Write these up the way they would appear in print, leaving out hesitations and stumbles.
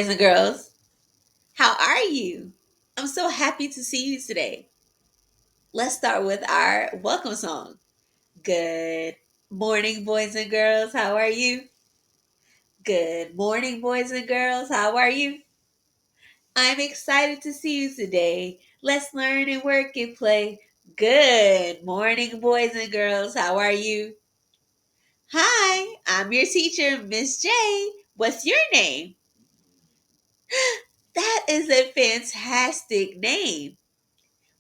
boys and girls. How are you? I'm so happy to see you today. Let's start with our welcome song. Good morning, boys and girls. How are you? Good morning, boys and girls. How are you? I'm excited to see you today. Let's learn and work and play. Good morning, boys and girls. How are you? Hi, I'm your teacher, Miss J. What's your name? That is a fantastic name.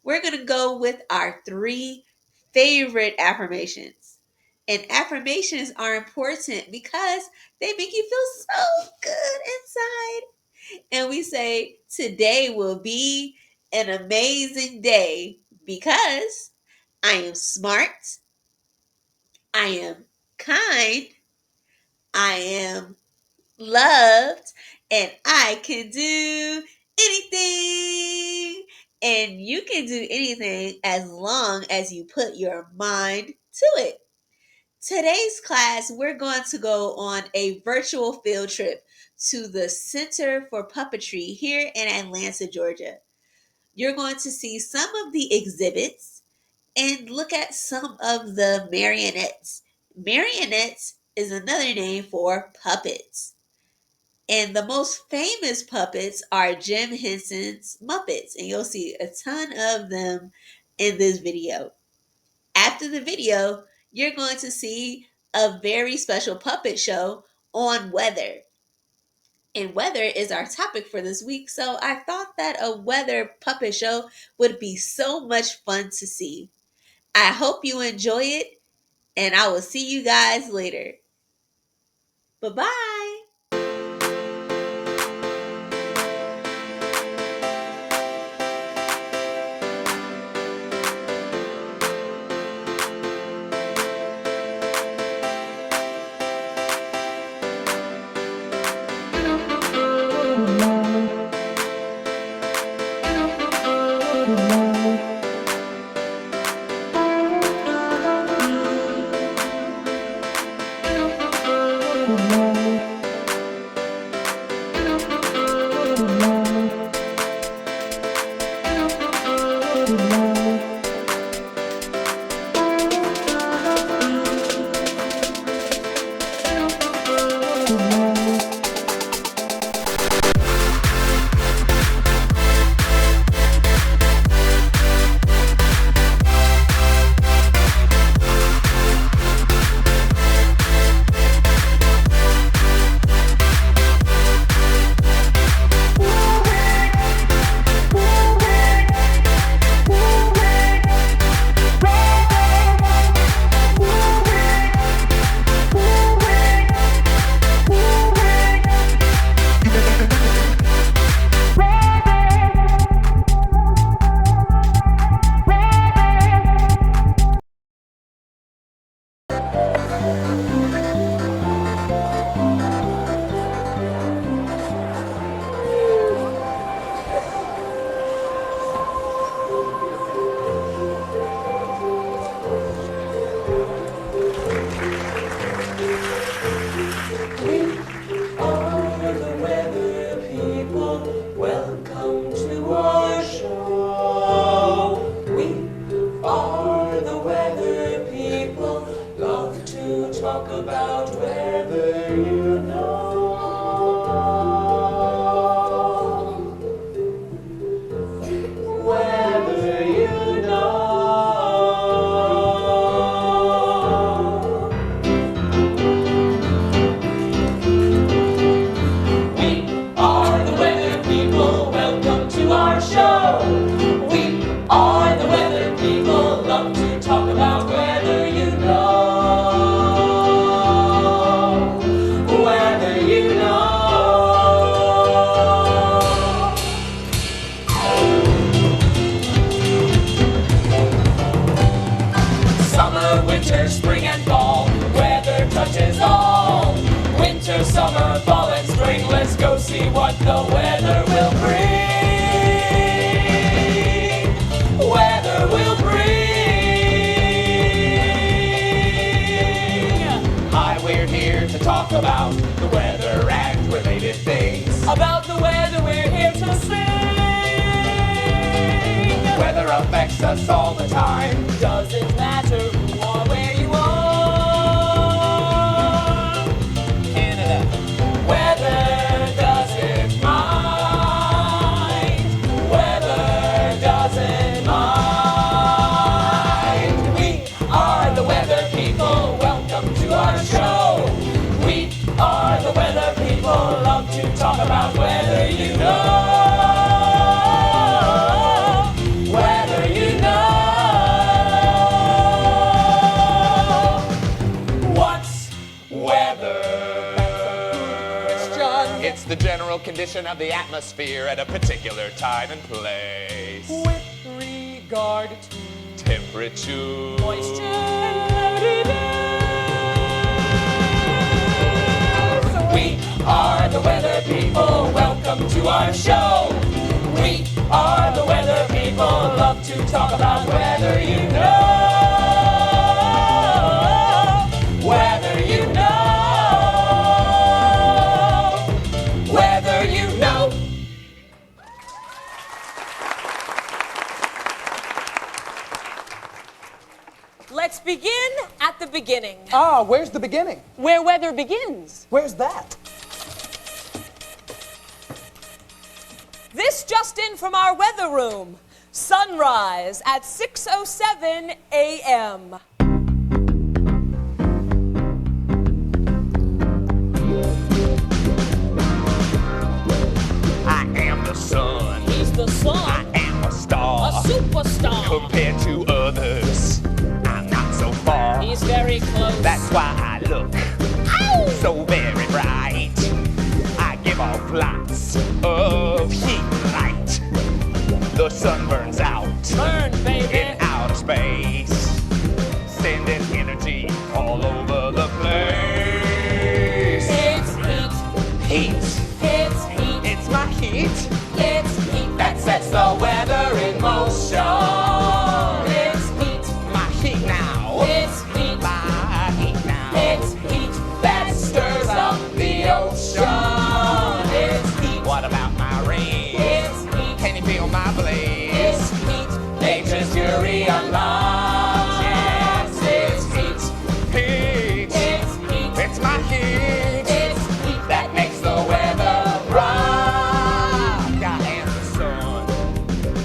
We're going to go with our three favorite affirmations. And affirmations are important because they make you feel so good inside. And we say, today will be an amazing day because I am smart, I am kind, I am loved, and I can do anything. And you can do anything as long as you put your mind to it. Today's class, we're going to go on a virtual field trip to the Center for Puppetry here in Atlanta, Georgia. You're going to see some of the exhibits and look at some of the marionettes. Marionettes is another name for puppets. And the most famous puppets are Jim Henson's Muppets, and you'll see a ton of them in this video. After the video, you're going to see a very special puppet show on weather. And weather is our topic for this week, so I thought that a weather puppet show would be so much fun to see. I hope you enjoy it, and I will see you guys later. Bye-bye. Summer, fall, and spring, let's go see what the weather will bring. Weather will bring. Hi, we're here to talk about the weather and related things. About the affects us all the time. Doesn't matter who or where you are. Canada. Weather doesn't mind. Weather doesn't mind. We are the weather people. Welcome to our show. We are the weather people. Love to talk about weather, you know. Weather, you know. What's weather? It's the general condition of the atmosphere at a particular time and place. With regard to temperature, moisture, and cloudiness. We are the weather people. Welcome to our show. We are the weather people. Love to talk about weather, you know. Weather, you know. Weather, you know. Let's begin at the beginning. Ah, where's the beginning? Where weather begins. Where's that? This just in from our weather room. Sunrise at 6:07 a.m. I am the sun. He's the I sun, am a star. a superstar. Compared to others, I'm not so far. He's very close. That's why I look so very bright. I give off lots of heat light. The sun burns out Burn, baby. in outer space, sending energy all over the place. It's heat. Heat. It's heat. It's my heat It's heat. that sets the weather in motion. It's heat. My heat now. It's heat. My heat now. It's heat. That stirs up the ocean. It's heat. What about my rain? It's heat. Can you feel my blaze? It's heat. Nature's fury unlocked. Yes, it's heat. Heat. It's heat. It's my heat It's heat. that makes the weather rock. I am the sun.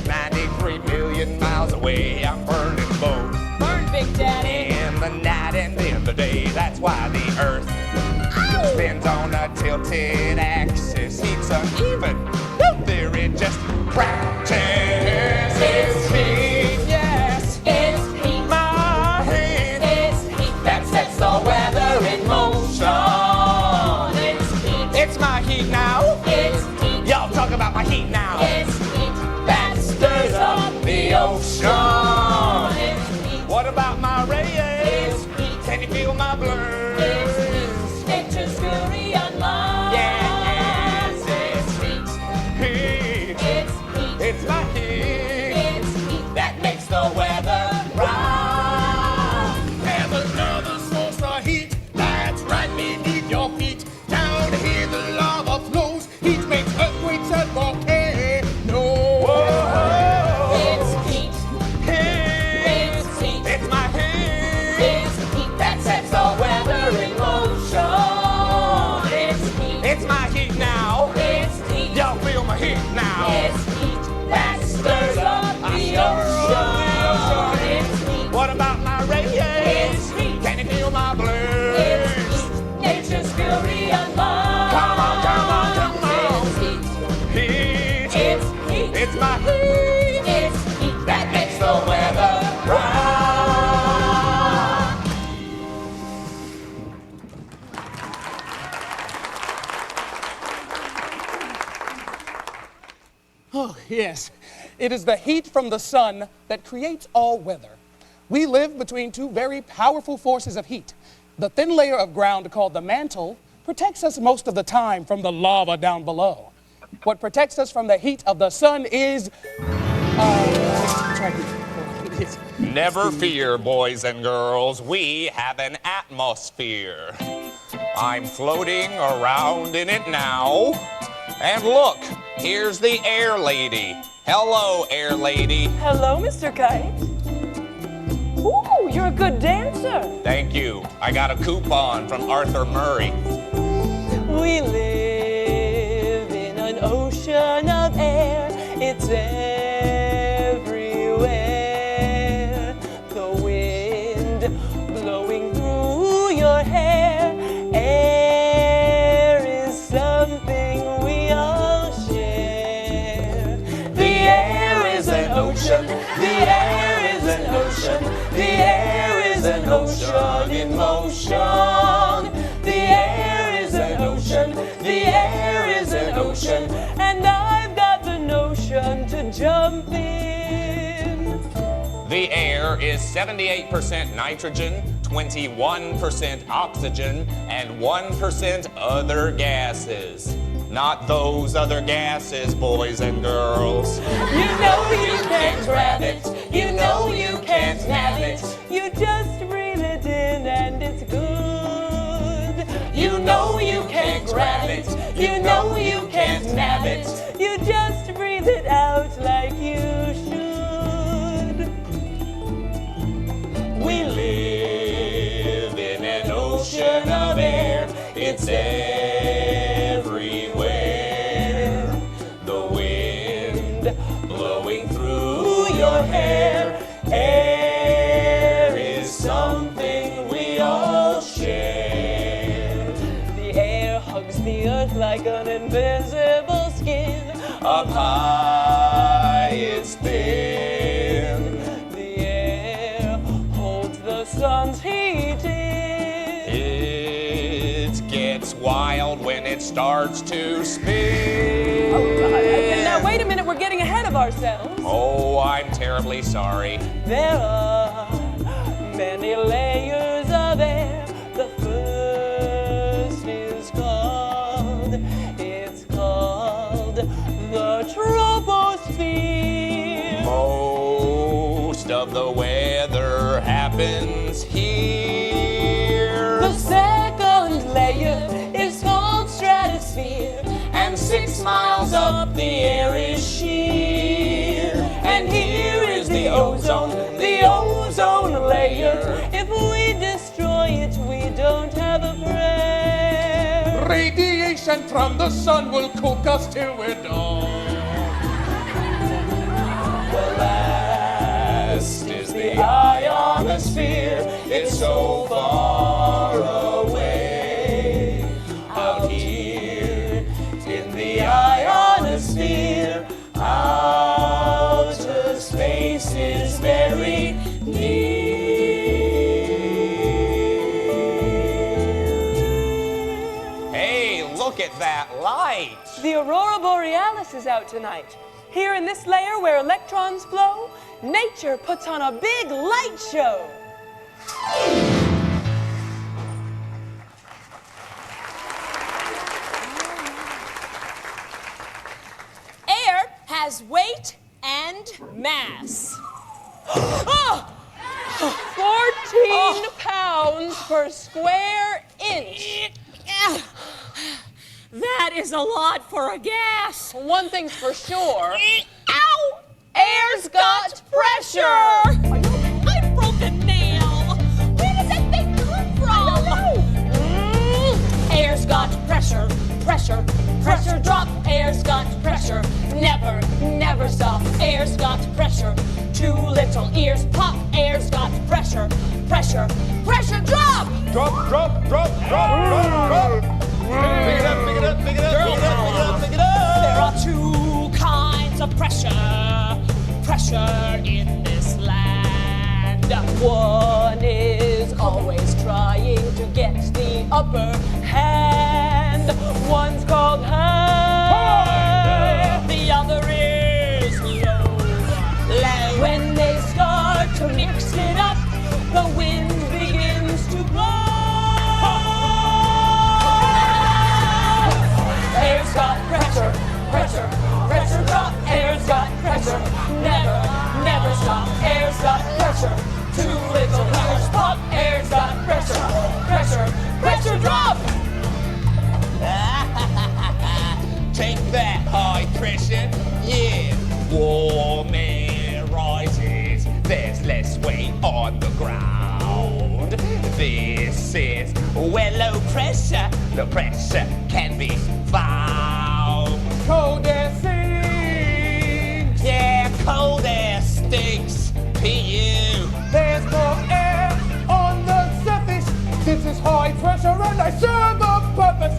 93 million miles away. I'm burning both Burn, Big Daddy. in the night and in the day. That's why the earth spins on a tilted axis. Heat's uneven. Theory just practice. It's heat, yes. It's heat. My heat It's heat. that sets the weather in motion. It's heat. It's my heat now. It's heat. Y'all talk about my heat now. It's heat. That stirs up the ocean. It's heat. What about my rays? It's heat. Can you feel my blurs? It's heat. Nature's fury unlocked. Yes, It's heat. heat. It's heat. It's my heat It's heat. that makes the weather rock. There's another source of heat that's right beneath your feet. Down here the lava flows. Heat makes earthquakes and volcanoes. It's heat. It's heat. It's my heat It's heat. that sets the weather in motion. It's heat. It's my heat now. It's heat. Y'all feel my heat now. It's heat. That stirs up the ocean. It's heat. What about my rays? It's heat. Can you feel my It's blurs? heat. Nature's fury unlocked. Come on, come on, come on. It's heat. Heat. It's heat. It's my heat It's heat. that makes the weather rock. Oh, yes. It is the heat from the sun that creates all weather. We live between two very powerful forces of heat. The thin layer of ground called the mantle protects us most of the time from the lava down below. What protects us from the heat of the sun is... Never fear, boys and girls, we have an atmosphere. I'm floating around in it now. And look, here's the air lady. Hello, air lady. Hello, Mr. Kite. Ooh, you're a good dancer. Thank you. I got a coupon from Arthur Murray. We live in an ocean of air. It's everywhere. The wind blowing through your hair. Air is something we all share. The air is an ocean. The air is an ocean. The air is an ocean in motion. The air is an ocean. The air is an ocean. And I've got the notion to jump in. The air is 78% nitrogen, 21% oxygen, and 1% other gases. Not those other gases, boys and girls. You know you can't grab it. You know you can't have it. You just breathe it in and it's good. You know you can't grab it. You know you can't nab it. You just breathe it out like you should. We live in an ocean of air. It's everywhere. The wind blowing through your hair. Air is something we all share. The air hugs the earth like an invisible skin. Up high it's thin. The air holds the sun's heat in. It gets wild when it starts to spin. Now wait a minute, we're getting ahead of ourselves. Oh, I'm terribly sorry. There are many layers of air. The first is called, it's called the troposphere. Most of the weather happens here. The second layer is called stratosphere. And 6 miles up the air is sheer. And here is the ozone layer. If we destroy it, we don't have a prayer. Radiation from the sun will cook us till we're done. The last is the ionosphere. It's so far away. Out here in the ionosphere, outer space is very near. Hey, look at that light. The aurora borealis is out tonight. Here in this layer where electrons flow, nature puts on a big light show. Air has weight and mass. 14 pounds per square inch. That is a lot for a gas. One thing's for sure, Ow! air's got pressure. I broke a nail. Where does that thing come from? Air's got pressure, pressure, pressure drop. Air's got pressure, never, never stop. Air's got pressure, 2 little ears pop. Air's got pressure, pressure, pressure drop. Drop, drop, drop, drop, drop, drop. Pick it up, pick it up, pick it up, pick it up, pick it up, pick it up. There are 2 kinds of pressure in this land. One is always trying to get the upper hand. One's called high. The other is low. When they start to mix it up, the wind begins to blow. Air's got pressure, pressure, pressure drop. Air's got pressure, never, never stop. Air's got pressure, 2 little ears pop. Air's got pressure, pressure, pressure drop. the pressure can be found. Cold air sinks. Yeah, cold air stinks. P.U. There's no air on the surface. This is high pressure and I serve a purpose.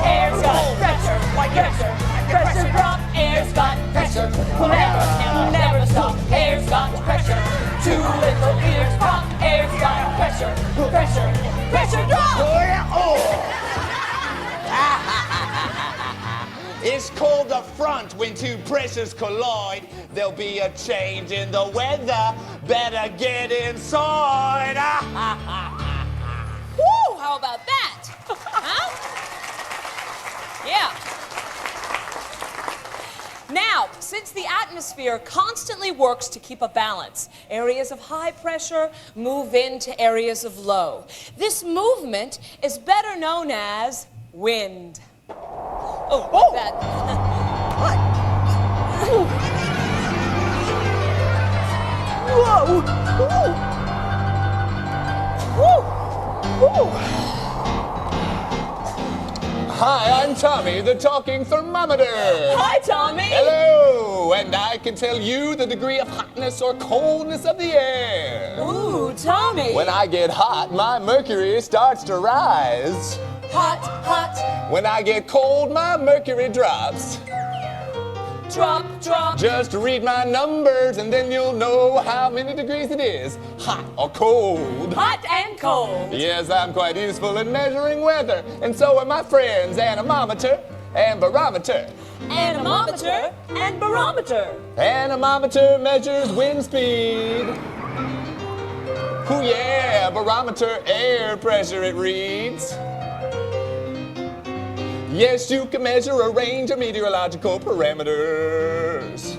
Air's got pressure, pressure, pressure drop. Air's got pressure, will never stop. Air's got pressure, 2 little ears pop. Air's got pressure, pressure, pressure drop. It's called the front. When 2 pressures collide, there'll be a change in the weather. Better get inside. Woo, how about that? Huh? Yeah. Now, since the atmosphere constantly works to keep a balance, areas of high pressure move into areas of low. This movement is better known as wind. Oh, that. What? Whoa! Whoa! Whoa! Hi, I'm Tommy, the talking thermometer. Hi, Tommy. Hello, and I can tell you the degree of hotness or coldness of the air. Ooh, Tommy. When I get hot, my mercury starts to rise. Hot, hot. When I get cold, my mercury drops. Drop, drop. Just read my numbers and then you'll know how many degrees it is, hot or cold. Hot and cold. Yes, I'm quite useful in measuring weather, and so are my friends, anemometer and barometer. Anemometer and barometer. Anemometer measures wind speed. Ooh yeah, barometer air pressure it reads. Yes, you can measure a range of meteorological parameters.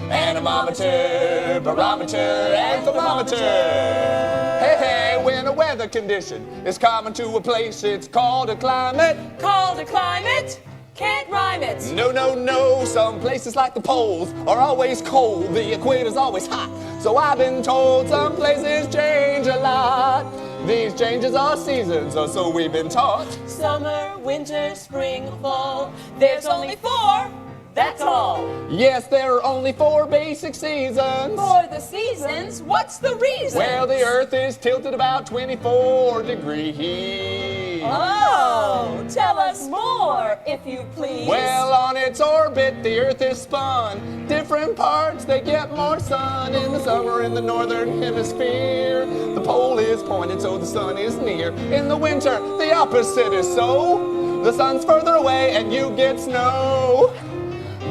Anemometer, barometer, and thermometer. Hey, when a weather condition is common to a place, it's called a climate. Called a climate. Can't rhyme it. No, no, no, some places like the poles are always cold, the equator's always hot. So I've been told some places change a lot. These changes are seasons, or so we've been taught. Summer, winter, spring, fall. There's only 4, that's all. Yes, there are only 4 basic seasons. For the seasons, what's the reason? Well, the Earth is tilted about 24 degrees. Oh, tell us more, if you please. Well, on its orbit, the Earth is spun. Different parts, they get more sun. In the summer, in the northern hemisphere, the pole is pointed so the sun is near. In the winter, the opposite is so. The sun's further away and you get snow.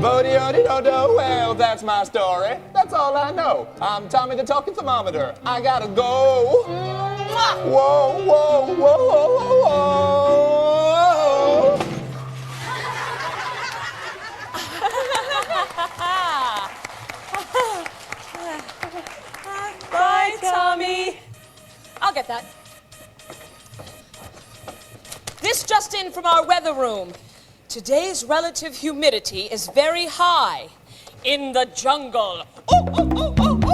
Bo-de-o-de-do-do, well, that's my story. That's all I know. I'm Tommy the talking thermometer. I gotta go. Mwah! Whoa, whoa, whoa, whoa, whoa, whoa. Bye, Tommy. I'll get that. This just in from our weather room. Today's relative humidity is very high in the jungle. Ooh, ooh, ooh, ooh, ooh.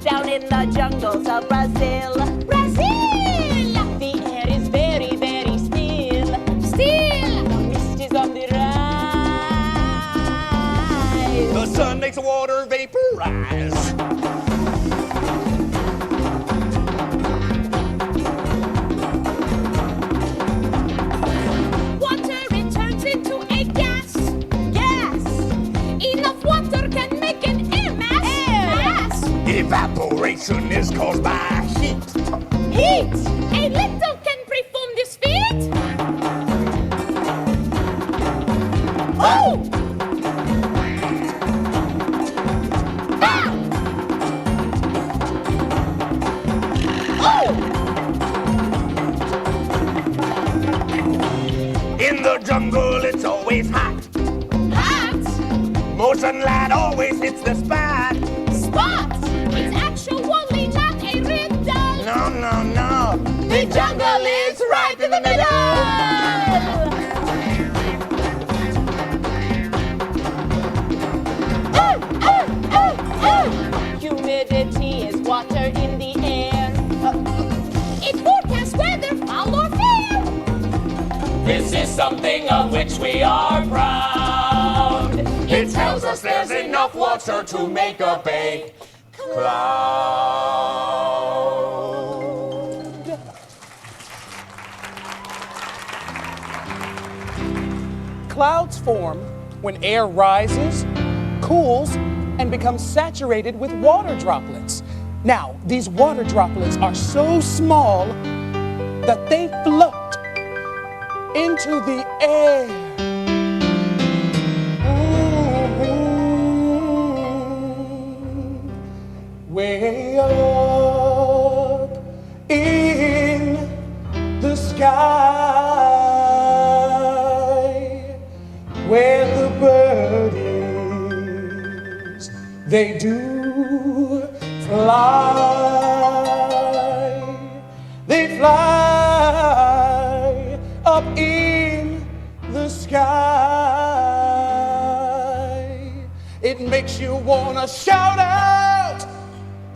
Down in the jungles of Brazil. Brazil! The air is very, very still. Still! The mist is on the rise. The sun makes the water vaporize. Water, it turns into a gas. Gas! Enough water can make an air mass. Mass! Evaporation is caused by heat. Heat! A little can perform this feat. Oh! Ah! Oh! In the jungle, it's always hot. Hot! More sunlight always hits the spot. Spot! It's actually not a riddle. No, no, no. The jungle is in the middle. Humidity is water in the air. It forecasts weather, foul or fair. This is something of which we are proud. It tells us there's enough water to make up a cloud. Clouds form when air rises, cools, and becomes saturated with water droplets. Now, these water droplets are so small that they float into the air. Way up in the sky, where the birdies, they do fly. They fly up in the sky. It makes you wanna shout out.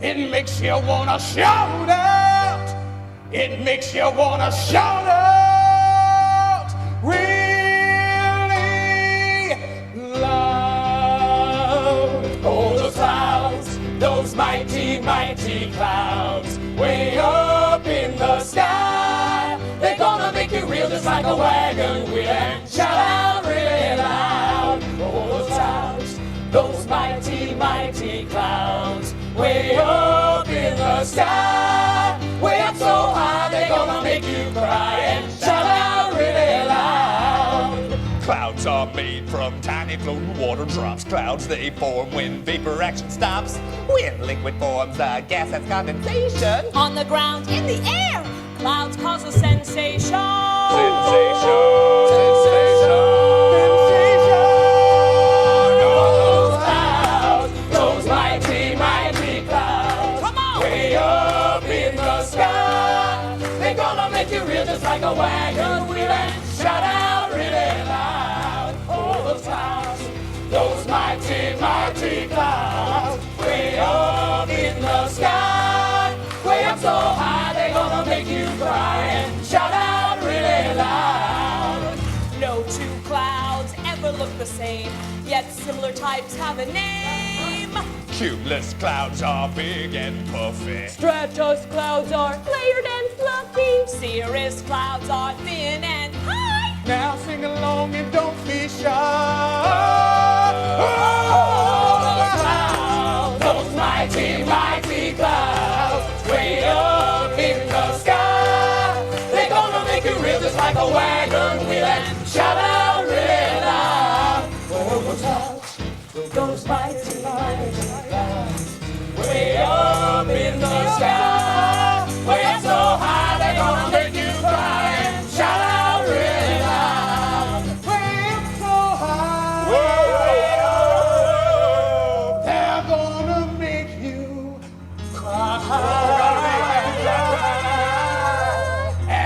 It makes you wanna shout out. It makes you wanna shout out really loud. Oh, those clouds, those mighty, mighty clouds, way up in the sky. They're gonna make you reel just like a wagon wheel and shout out really loud. Oh, those clouds, those mighty, mighty clouds, way up in the sky. Way up so high, they're gonna make you cry and shout out really loud. Clouds are made from tiny floating water drops. Clouds, they form when vapor action stops. When liquid forms a gas, that's condensation. On the ground, in the air, clouds cause a sensation. Those clouds, those mighty, mighty clouds, Come on. way up in the sky. They're gonna make you reel just like a wagon wheel and shout out really loud. Oh, those clouds, those mighty, mighty clouds, way up in the sky. Way up so high, they're gonna make you cry and shout out really loud. No two clouds ever look the same, yet similar types have a name. Cumulus clouds are big and puffy. Stratus clouds are layered and fluffy. Cirrus clouds are thin and high. Now sing along and don't be shy. Those clouds, those mighty, mighty clouds, way up in the sky. They're gonna make you reel just like a wagon wheel and shout out really loud. Oh, those clouds, those mighty, mighty clouds, way up in the sky. Way up so high, they're gonna make you cry and shout out really loud. Way up so high, they're gonna make you cry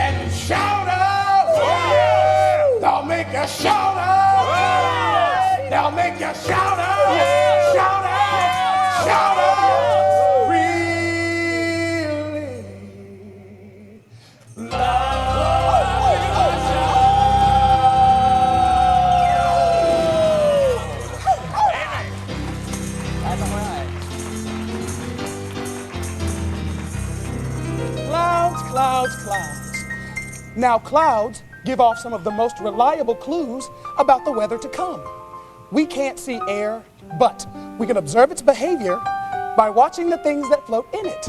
and shout out. They'll make you shout out. They'll make you shout out. Shout out. Shout out. Really That's all right. Clouds, clouds, clouds. Now, clouds give off some of the most reliable clues about the weather to come. We can't see air, but we can observe its behavior by watching the things that float in it,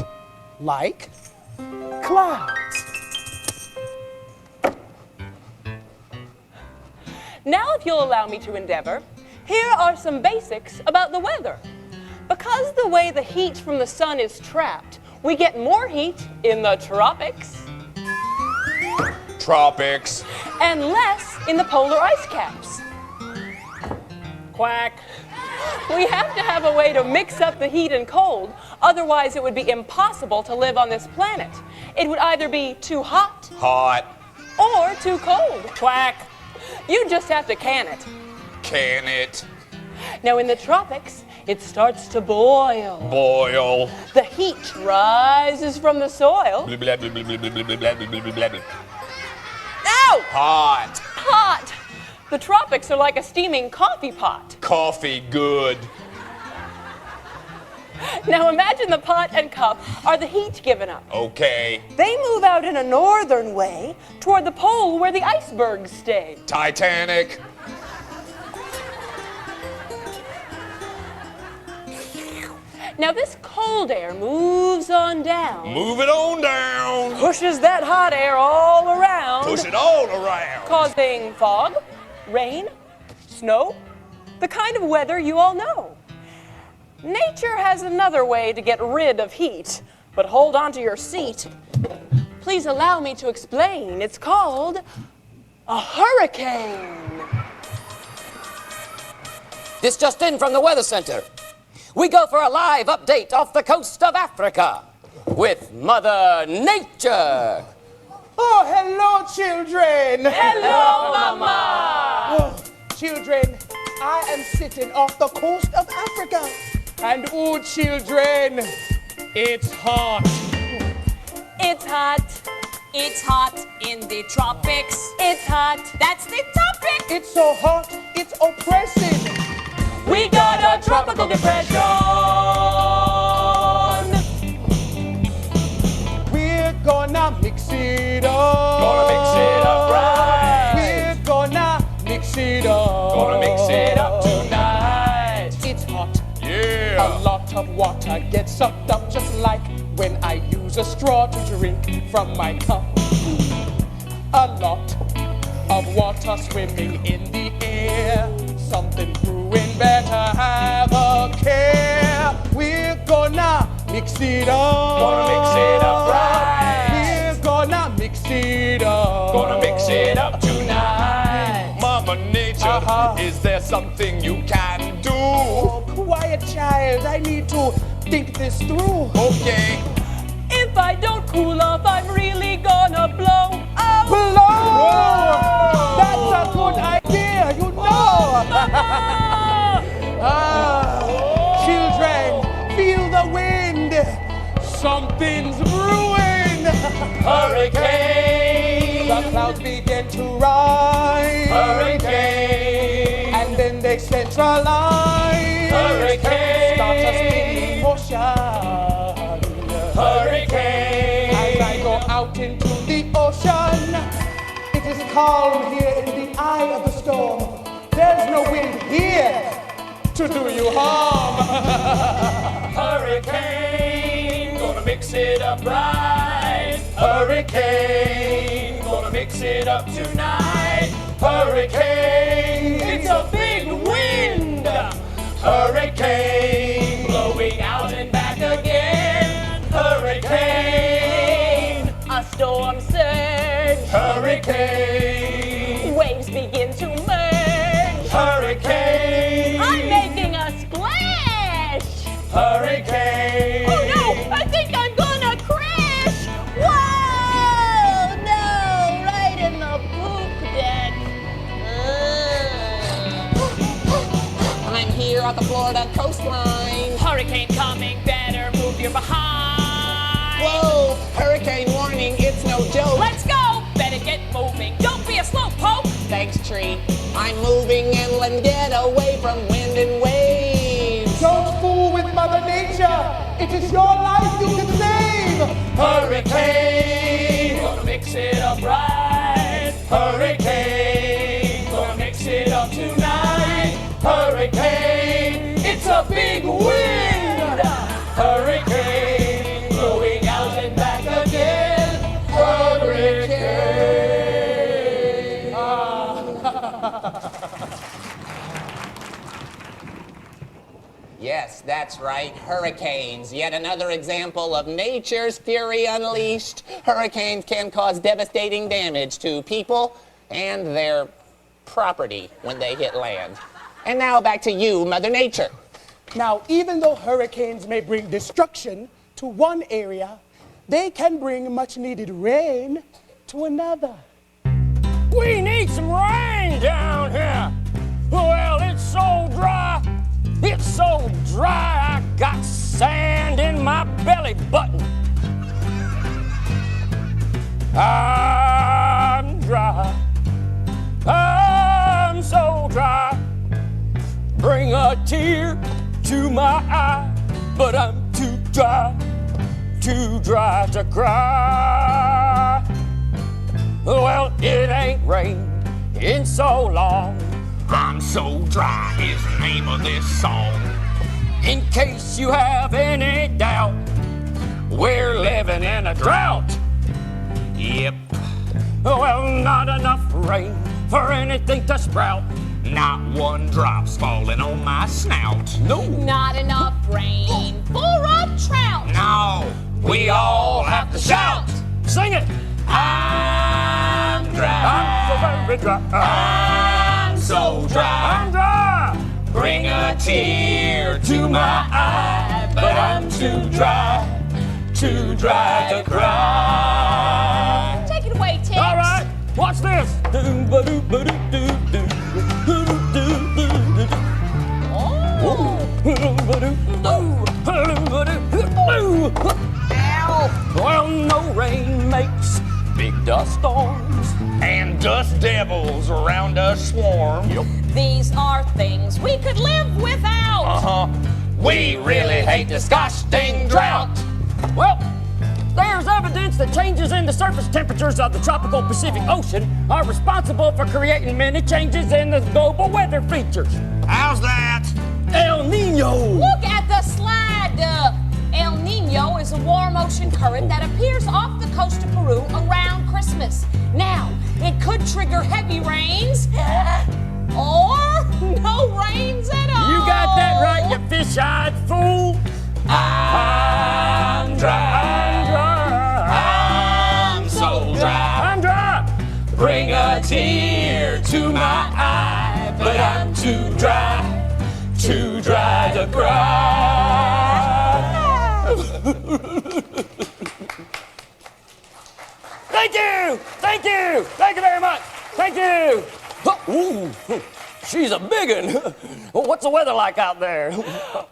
like clouds. Now, if you'll allow me to endeavor, here are some basics about the weather. Because the way the heat from the sun is trapped, we get more heat in the tropics Tropics. and less in the polar ice caps. Quack. We have to have a way to mix up the heat and cold, otherwise it would be impossible to live on this planet. It would either be too hot Hot. or too cold. Quack. You just have to can it. Can it Now in the tropics, it starts to boil. boil? The heat rises from the soil. Blah, blah, blah, blah, blah, blah, blah, blah, blah, blah, blah. Ow! Hot. Hot! The tropics are like a steaming coffee pot. Coffee good. Now imagine the pot and cup are the heat given up. Okay. They move out in a northern way toward the pole where the icebergs stay. Titanic. Now this cold air moves on down, Move it on down. pushes that hot air all around, Push it all around. causing fog, rain, snow, the kind of weather you all know. Nature has another way to get rid of heat, but hold on to your seat. Please allow me to explain. It's called a hurricane. This just in from the Weather Center. We go for a live update off the coast of Africa with Mother Nature. Oh, hello, children. Hello, Mama! Oh, children, I am sitting off the coast of Africa. And oh, children, it's hot. It's hot. It's hot in the tropics. It's hot. That's the topic. It's so hot, it's oppressive. We got a tropical depression. We're gonna mix it up. Gonna mix it up right. We're gonna mix it up. Gonna mix it up tonight. It's hot. Yeah. A lot of water gets sucked up, just like when I use a straw to drink from my cup. A lot of water swimming in the air. Something brewing, better have a care. We're gonna mix it up. Gonna mix it up right. We're gonna mix it up. Gonna mix it up tonight. Mama Nature, is there something you can do? Oh, quiet, child. I need to think this through. Okay. If I don't cool off, I'm really gonna blow. Oh, Blow! That's a good idea, you know. Children, feel the wind. Something's brewing. Hurricane. The clouds begin to rise. Hurricane. And then they centralize. Hurricane. Start a spinning motion. Hurricane. As I go out into the ocean, it is calm here in the eye of the storm. There's no wind here to do you harm. Hurricane. Gonna mix it up right. Hurricane. Gonna mix it up tonight. Hurricane. It's a big wind. Hurricane. Blowing out and back again. Hurricane. a storm surge. Hurricane. Waves begin to merge. Hurricane. I'm making a splash. Hurricane. Oh no, I think I'm gonna crash. Whoa! No, right in the poop deck. I'm here on the Florida coastline. Hurricane coming, better move your behind. Whoa, hurricane warning, it's no joke. Let's go, better get moving. Don't be a slowpoke. Thanks, tree. I'm moving inland, get away from wind and waves. Don't fool with Mother Nature. It is your life you can save. Hurricane. Gonna mix it up right. Hurricane. Gonna mix it up tonight. Hurricane. It's a big wind. Hurricane. Blowing out and back again. Hurricane. Yes, that's right, hurricanes. Yet another example of nature's fury unleashed. Hurricanes can cause devastating damage to people and their property when they hit land. And now back to you, Mother Nature. Now, even though hurricanes may bring destruction to one area, they can bring much needed rain to another. We need some rain down here. Well, it's so dry. It's so dry, I got sand in my belly button. I'm dry. I'm so dry. Bring a tear to my eye, but I'm too dry to cry. Well, it ain't rained in so long. I'm so dry is the name of this song. In case you have any doubt, we're living in a drought. Yep, Well, not enough rain for anything to sprout. not one drop's falling on my snout. No, Not enough rain for a trout. No, we all have to shout. sing it. I'm dry. I'm so very dry. I'm so dry. I'm dry. Bring a tear to my eye, but I'm too dry to cry. Take it away, Tex. All right, watch this. Well, no rain makes big dust storms. And dust devils around us swarm. These are things we could live without. We really hate this gosh dang drought. Well, there's evidence that changes in the surface temperatures of the tropical Pacific Ocean are responsible for creating many changes in the global weather features. How's that? El Nino. Look at the slide. El Nino is a warm ocean current that appears off the coast of Peru around Christmas. Now, it could trigger heavy rains or no rains at all. You got that right, you fish-eyed fool. I'm dry. I'm dry. I'm so dry. I'm dry. Bring a tear to my eye, but I'm too dry to cry. Thank you! Thank you! Thank you very much! Thank you! Ooh, she's a big one. What's the weather like out there?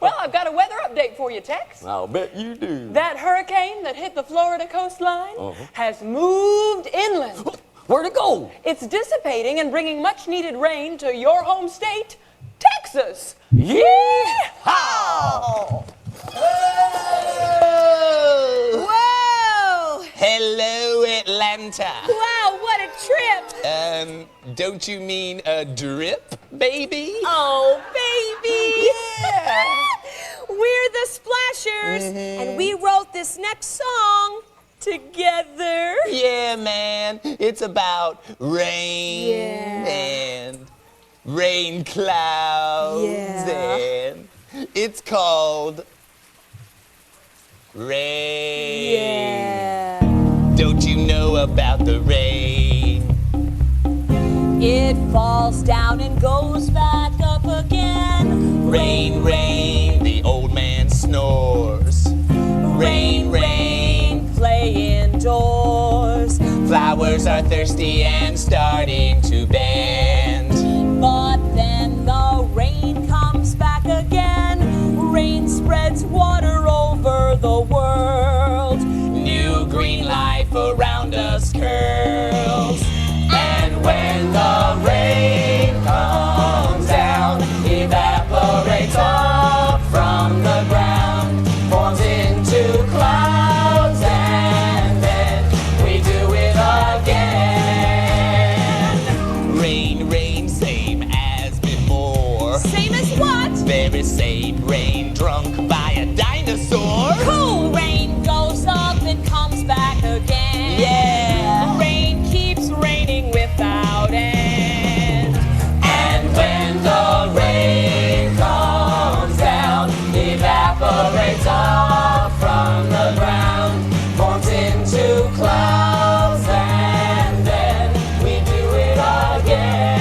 Well, I've got a weather update for you, Tex. I'll bet you do. That hurricane that hit the Florida coastline has moved inland. Where'd it go? It's dissipating and bringing much needed rain to your home state, Texas. Yeehaw! Whoa! Hello, Atlanta. Wow, what a trip! Don't you mean a drip, baby? Oh, baby! Yeah. We're the Splashers, and we wrote this next song together. Yeah, man. It's about rain and rain clouds and it's called rain. Don't you know about the rain? It falls down and goes back up again. Rain, rain, the old man snores. Rain, rain, play indoors. flowers are thirsty and starting to bend. But then the rain comes back again. Rain spreads water over the world. New green life around us curls. And when the rain comes down, evaporates up from the ground, forms into clouds, and then we do it again. Rain, rain, same as before. Same as what? Very same rain drunk by a dinosaur. Cool rain goes up and comes back again. Yeah. Rain keeps raining without end. And when the rain comes down, evaporates up from the ground, forms into clouds, and then we do it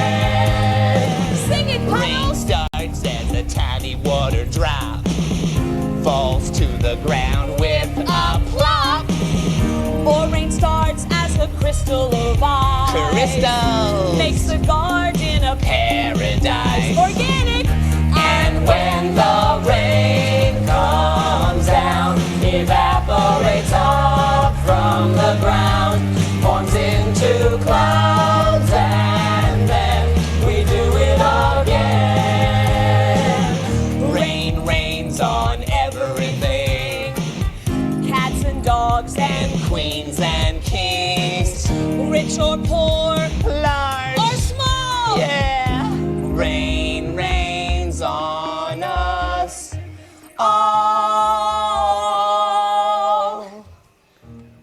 again. Sing it, Rain Puddles. starts as a tiny water drop, falls to the ground with a plop. Or rain starts as a crystal of ice. crystal makes the garden a paradise. organic. And when the rain comes down, evaporates up from the ground, forms into clouds, and then we do it again. Rain rains on everything, Cats and dogs and queens and kings, rich or poor large or small. yeah, rain rains on us all.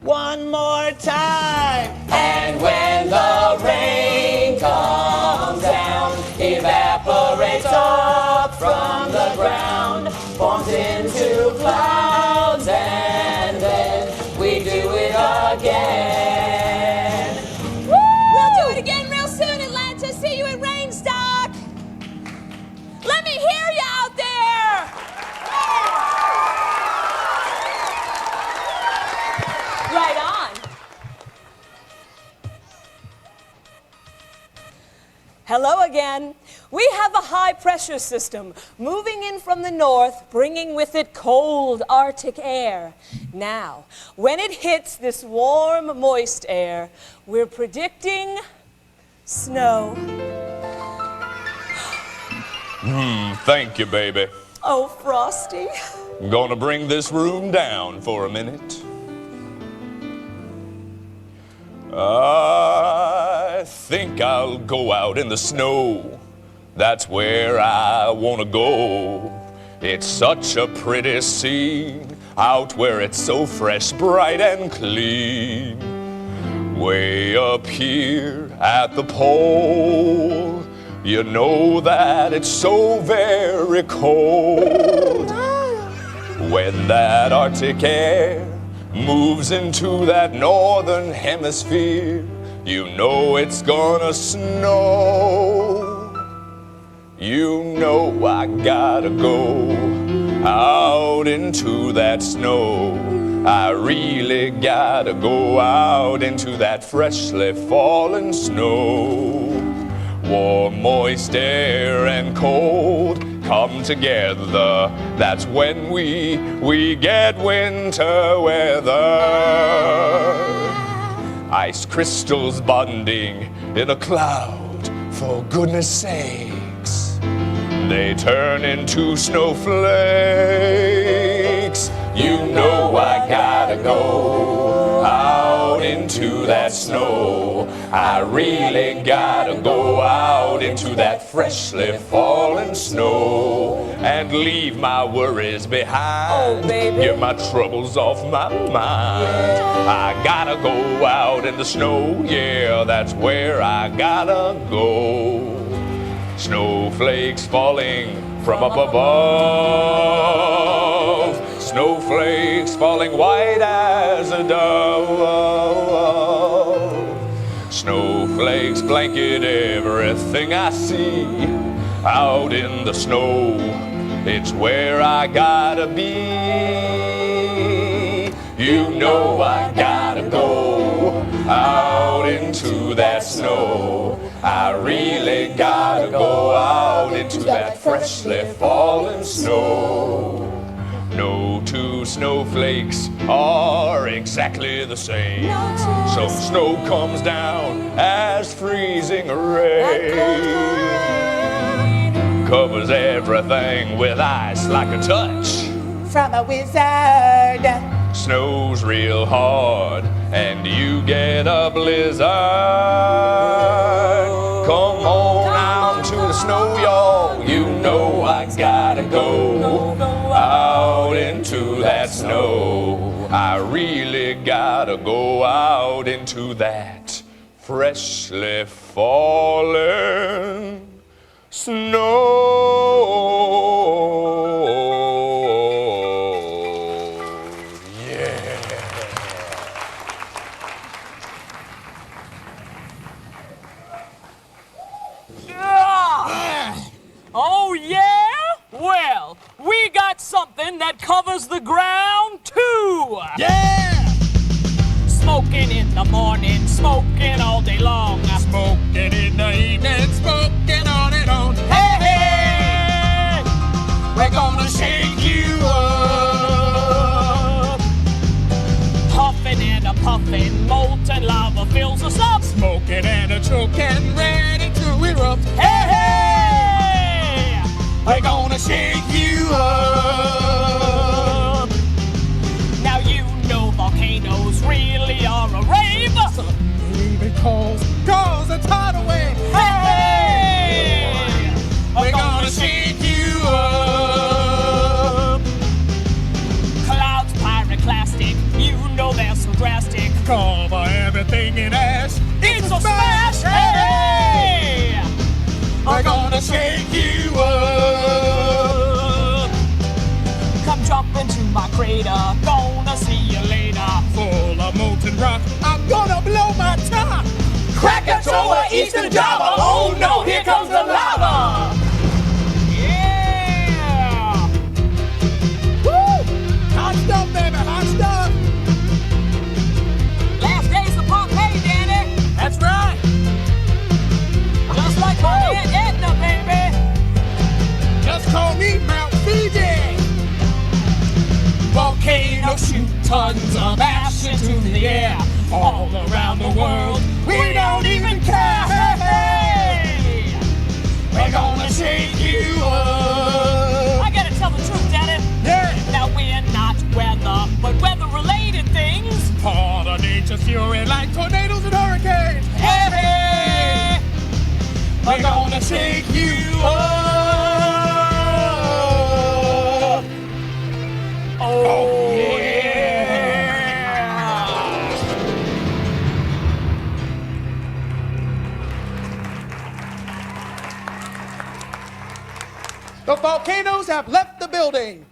One more time. And when the rain comes down, evaporates up from the ground, forms into clouds, and then we do it again. We'll do it again real soon, Atlanta. See you at Rainstock. Let me hear you out there. Right on. Hello again. We have a high pressure system moving in from the north, bringing with it cold Arctic air. Now, when it hits this warm, moist air, we're predicting snow. Thank you, baby. Oh, Frosty. I'm gonna bring this room down for a minute. I think I'll go out in the snow. That's where I wanna go. It's such a pretty scene out where it's so fresh, bright and clean. Way up here at the pole, you know that it's so very cold. When that Arctic air moves into that northern hemisphere, you know it's gonna snow. You know I gotta go out into that snow. I really gotta go out into that freshly fallen snow. Warm, moist air and cold come together. That's when we get winter weather. Ice crystals bonding in a cloud, for goodness sakes. They turn into snowflakes. You know I gotta go out into that snow. I really gotta go out into that freshly fallen snow and leave my worries behind. Oh, baby. Get my troubles off my mind. I gotta go out in the snow, yeah, that's where I gotta go. Snowflakes falling from up above. Snowflakes falling white as a dove. Snowflakes blanket everything I see out in the snow. It's where I gotta be. You know I gotta go out into that snow. I really gotta go out into that freshly fallen snow. No two snowflakes are exactly the same. Some snow comes down as freezing rain, covers everything with ice like a touch From a wizard. Snow's real hard and you get a blizzard. Come on out to the snow, y'all. You know I gotta go out into that snow. I really gotta go out into that freshly fallen snow. Oh, yeah? Well, we got something that covers the ground, too. Yeah! Smoke Smoking in the morning, smoking all day long. Smoking in the evening, smoking on and on. Hey, hey! We're gonna shake you up. Puffing and a puffing, molten lava fills us up. Smoking and a choking, ready to erupt. Hey, hey! We're gonna shake you up. Now you know volcanoes really are a rave. Because a tidal wave. Hey! We're gonna shake you up. Clouds pyroclastic, you know they're so drastic. Cover everything in ash. It's a smash! Hey! We're gonna shake you up. Come jump into my crater, gonna see you later. Full of molten rock, I'm gonna blow my top. Krakatoa, Eastern Java, oh no, here comes the lava! Yeah! Woo! Hot stuff, baby, hot stuff. Last days of Pompeii, Danny! That's right. Just like my Aunt Edna, baby! Just call me Mount Fiji. Volcanoes shoot tons of ash into the air. All around the world, we don't even care! Hey! We're gonna shake you up. I gotta tell the truth, Daddy. Yeah. Now we're not weather, but weather-related things. Part of nature's fury like tornadoes and hurricanes. Hey, hey! We're gonna shake you up. Oh, yeah! The volcanoes have left the building.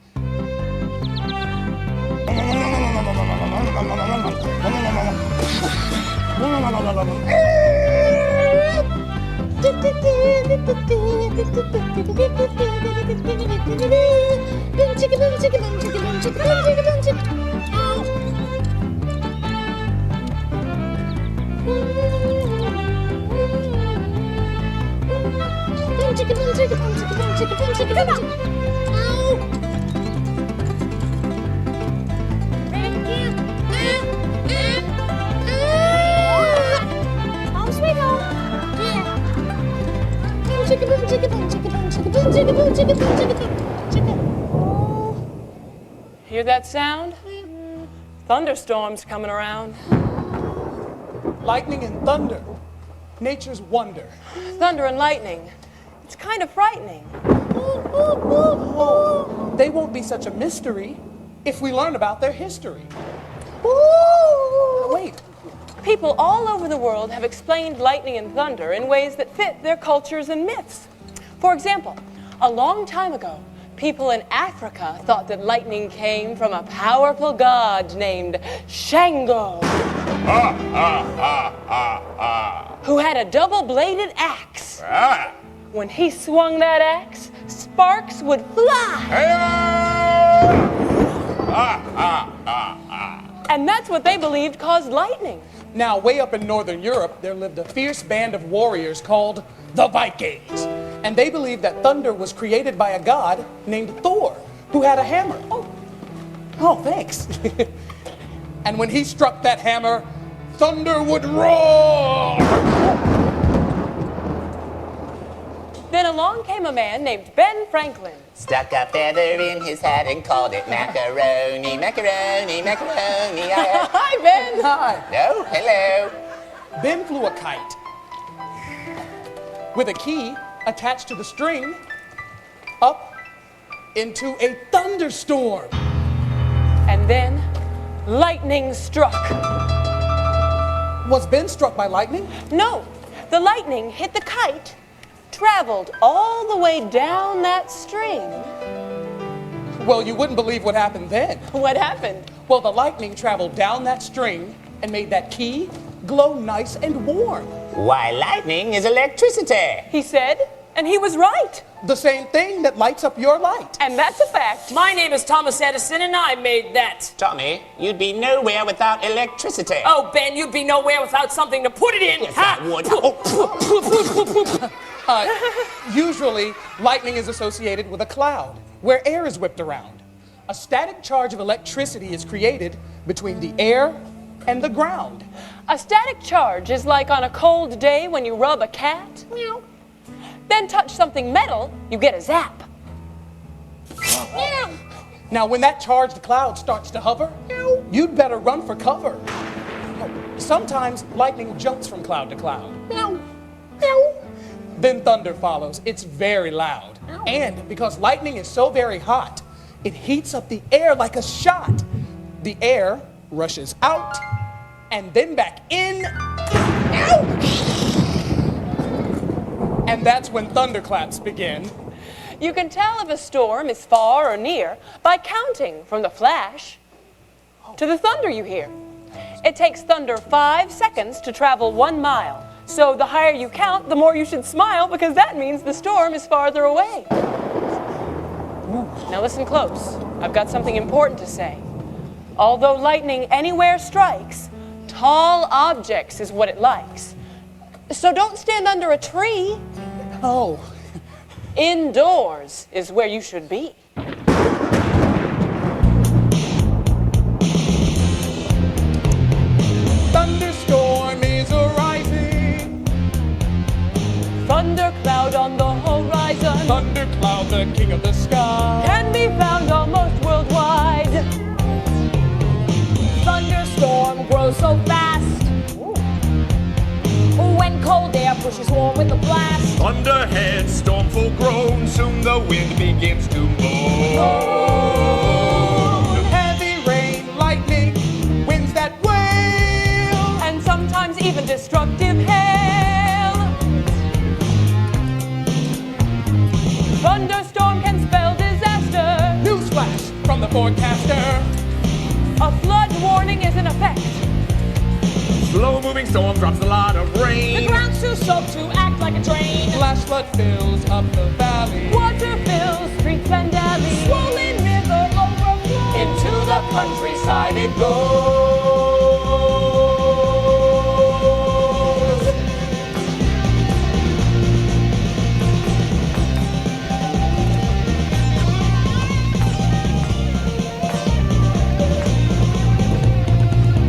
Hear that sound? Thunderstorms coming around. Lightning and thunder, nature's wonder. Thunder and lightning. It's kind of frightening. Oh, they won't be such a mystery if we learn about their history. Wait, People all over the world have explained lightning and thunder in ways that fit their cultures and myths. For example, a long time ago, people in Africa thought that lightning came from a powerful god named Shango, who had a double-bladed axe. When he swung that axe, sparks would fly. And that's what they believed caused lightning. now way up in northern Europe, there lived a fierce band of warriors called the Vikings. And they believed that thunder was created by a god named Thor, who had a hammer. Oh, thanks. And when he struck that hammer, thunder would roar. Then along came a man named Ben Franklin. Stuck a feather in his hat and called it macaroni, macaroni, macaroni. Hi, Ben. Hi. No, hello. Ben flew a kite with a key attached to the string up into a thunderstorm. And then lightning struck. Was Ben struck by lightning? No, the lightning hit the kite, traveled all the way down that string. Well, you wouldn't believe what happened then. What happened? Well, the lightning traveled down that string and made that key glow nice and warm. Why, lightning is electricity. He said, and And he was right. The same thing that lights up your light. And that's a fact. My name is Thomas Edison, and I made that. Tommy, you'd be nowhere without electricity. Oh, Ben, you'd be nowhere without something to put it in. Yes, I would. Usually, lightning is associated with a cloud, where air is whipped around. A static charge of electricity is created between the air and the ground. A static charge is like on a cold day when you rub a cat. Meow. Then touch something metal, you get a zap. Meow. Now, when that charged cloud starts to hover, you'd better run for cover. Sometimes lightning jumps from cloud to cloud. Then thunder follows. It's very loud. And because lightning is so very hot, it heats up the air like a shot. The air rushes out and then back in. And that's when thunderclaps begin. You can tell if a storm is far or near by counting from the flash to the thunder you hear. It takes thunder 5 seconds to travel 1 mile. So the higher you count, the more you should smile, because that means the storm is farther away. Now listen close. I've got something important to say. Although lightning anywhere strikes, tall objects is what it likes. So don't stand under a tree. Oh. Indoors is where you should be. Thunderstorm is arising. Thundercloud on the horizon. Thundercloud, the king of the sky. Can be found almost worldwide. Thunderstorm grows so fast. When cold air pushes warm with a blast. Thunderhead, storm full grown, soon the wind begins to moan. Heavy rain, lightning, winds that wail. And sometimes even destructive hail. Thunderstorm can spell disaster. Newsflash from the forecaster. A flood warning is in effect. Slow-moving storm drops a lot of rain. The ground's too soaked to act like a drain. Flash flood fills up the valley. Water fills streets and alleys. Swollen river overflows. Into the countryside it goes.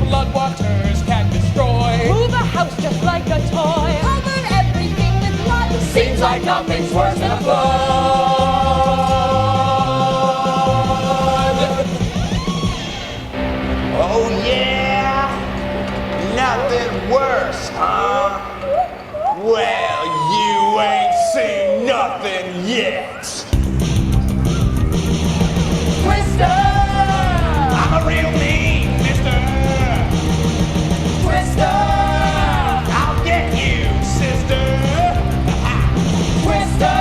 Floodwaters can destroy. Move a house just like a toy. Covered everything with blood. Seems like nothing's worse than a flood. Oh, yeah? Nothing worse, huh? Well, you ain't seen nothing yet. Twister! I'm a real mean mister. Twister! I'll get you, sister. Twister!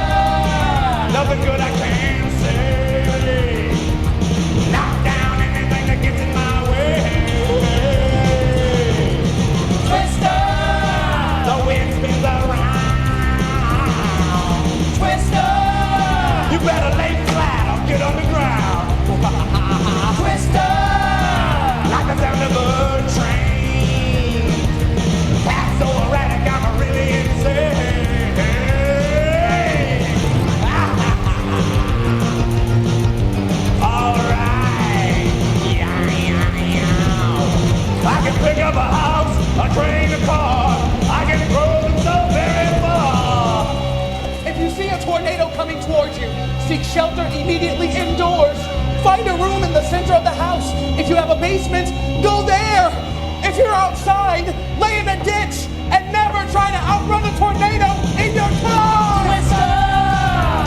Nothing good I can say. Knock down anything that gets in my way. Twister! The wind spins around. Twister! You better lay flat or get on the ground. Twister! Like the sound of a train. That's so erratic, I'm really insane. Alright. I can pick up a house, a train, a car. I can grow them so very far. If you see a tornado coming towards you, seek shelter immediately indoors. Find a room in the center of the house. If you have a basement, go there. If you're outside, lay in a ditch and never try to outrun a tornado in your car.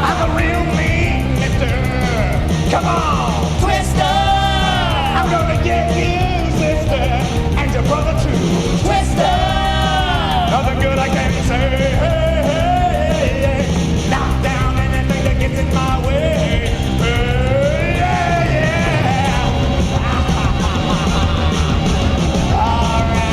I'm a real mean mister. Come on, Twister! I'm gonna get you, sister, and your brother too. Twister! Nothing good I can say. Knock down anything that gets in my way. All right.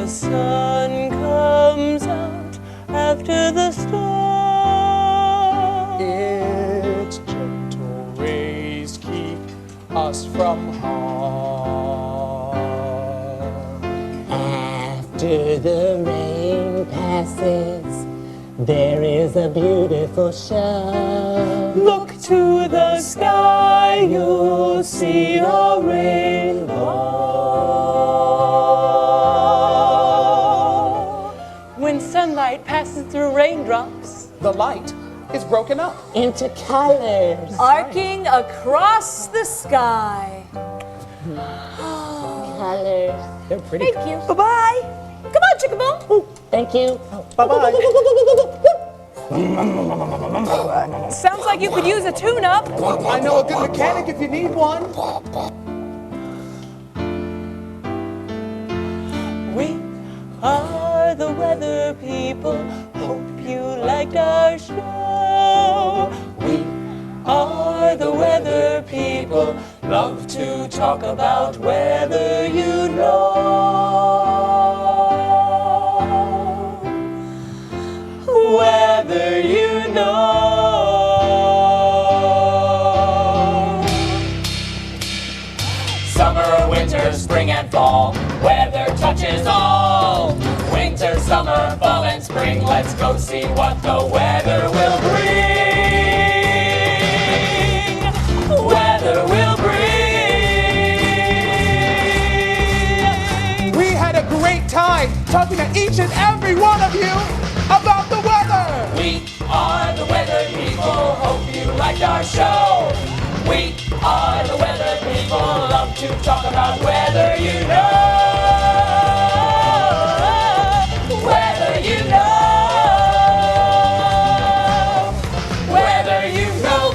sun comes out after the storm. Its gentle rays keep us from harm. After the rain passes, there is a beautiful show. Look to the sky, you'll see a rainbow. When sunlight passes through raindrops, The light is broken up. Into colors. Arcing across the sky. Colors. They're pretty. Thank you. Bye-bye. Come on, Chickaboom. Thank you. Bye-bye. sounds like you could use a tune-up. I know a good mechanic if you need one. We are the weather people. Hope you liked our show. We are the weather people. Love to talk about weather, you know. Weather, you know. Summer, winter, spring, and fall. Weather touches all. Winter, summer, fall, and spring. Let's go see what the weather will bring. Weather will bring. We had a great time talking to each and every one of you about the weather. We are the weather people. Hope you liked our show. We are the weather people. Love to talk about weather, you know. Weather, you know. Weather, you know.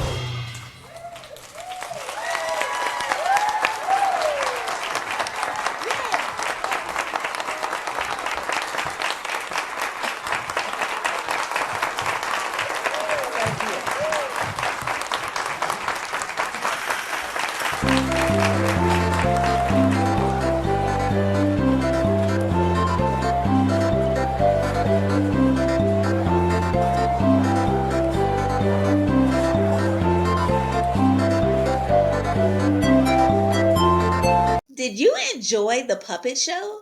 Did you enjoy the puppet show?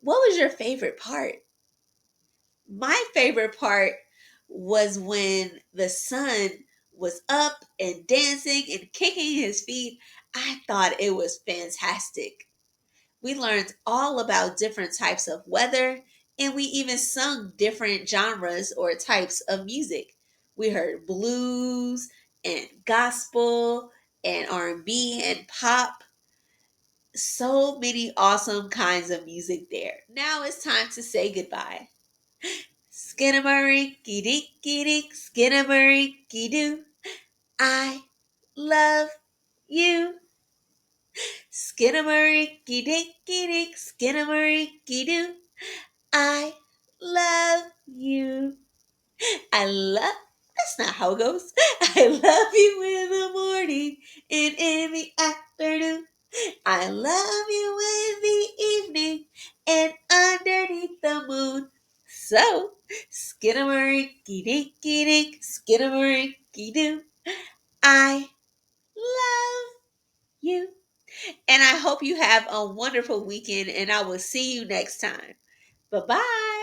What was your favorite part? My favorite part was when the sun was up and dancing and kicking his feet. I thought it was fantastic. We learned all about different types of weather, and we even sung different genres or types of music. We heard blues and gospel and R&B and pop. So many awesome kinds of music there. Now it's time to say goodbye. Skinnamarink-y dinky dink, skinnamarink-y doo. I love you. Skinnamarink-y dinky dink, skinnamarink-y doo. I love you. That's not how it goes. I love you in the morning and in the afternoon. I love you in the evening and underneath the moon. So, skidamarinky dinky dink, skidamarinky doo. I love you. And I hope you have a wonderful weekend, and I will see you next time. Bye bye.